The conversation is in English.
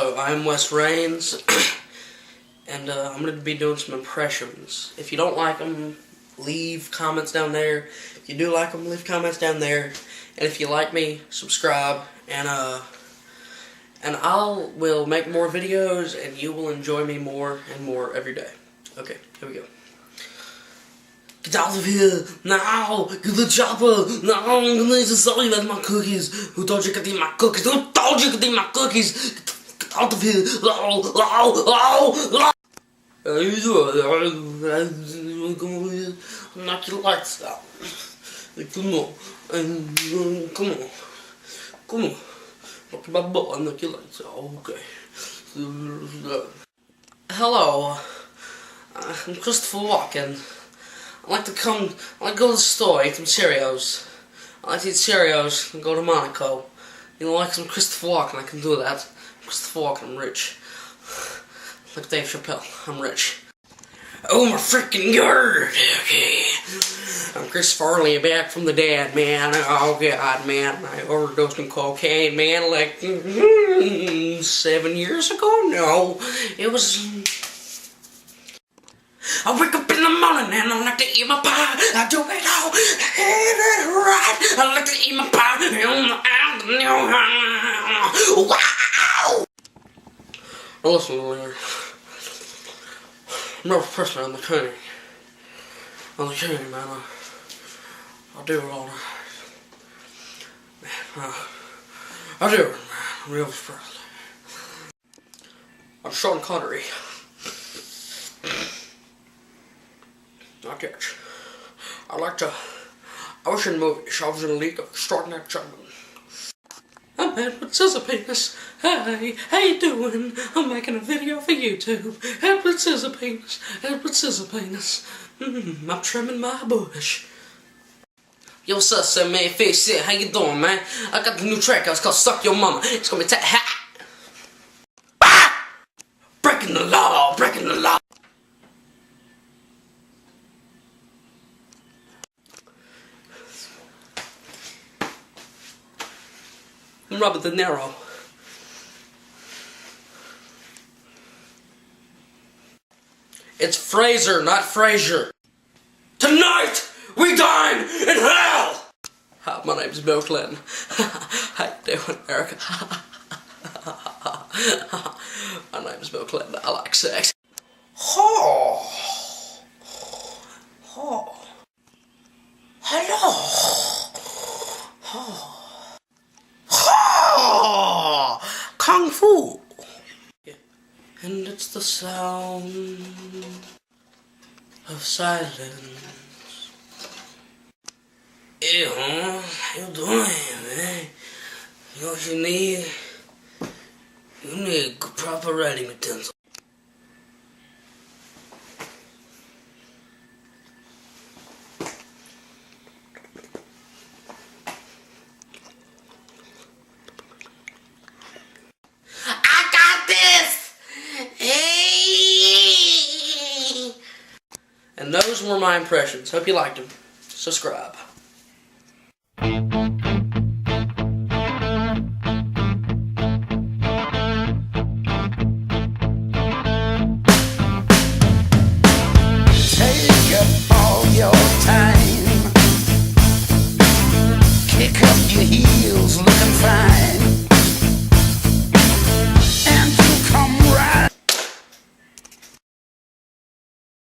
So, I'm Wess and I'm going to be doing some impressions. If you don't like them, leave comments down there. If you do like them, leave comments down there. And if you like me, subscribe. And I will make more videos, and you will enjoy me more and more every day. Okay, here we go. Get out of here! Now! Get the chopper! Now! I'm gonna sell you my cookies! Who told you could eat my cookies? Who told you could eat my cookies? Get out of here! How you doing? Come over here. Knock your lights out. Come on. Come on. Come on. Knock my butt and knock your lights out. Okay. Hello. I'm Christopher Walken. I like to go to the store, eat some Cheerios. I like to eat Cheerios and go to Monaco. You know, like some Christopher Walken, I can do that. Christopher Walken, I'm rich. Like Dave Chappelle, I'm rich. Oh my freaking god! Okay. I'm Chris Farley, back from the dead, man. Oh god, man. I overdosed on cocaine, man, like 7 years ago? No. It was... I wake up in the morning and I like to eat my pie. I do it all, right. I like to eat my pie. Wow! Now listen to me. I'm Presley on the king. I'm the king, man. I do it all right. Man, I do it, man. I'm Elvis Presley. I'm Sean Connery. Not yet. I was in movies. I was in a League of Extraordinary Gentlemen. I'm Edward Scissorpenis. Hey, how you doing? I'm making a video for YouTube. Edward Scissorpenis. Edward Scissorpenis. I'm trimming my bush. Yo, sus, man, face it. How you doing, man? I got the new track. It's called Suck Your Mama. It's gonna be breaking the law. Breaking the law. I'm Robert De Niro. It's Fraser, not Fraser. Tonight, we dine in hell! Hi, my name's Bill Clinton. How you doing, America? My name's Bill Clinton. I like sex. Oh. Oh. Hello. Oh. Kung Fu! And it's the sound of silence. Hey, huh? How you doing, man? You know what you need? You need proper writing utensils. And those were my impressions. Hope you liked them. Subscribe.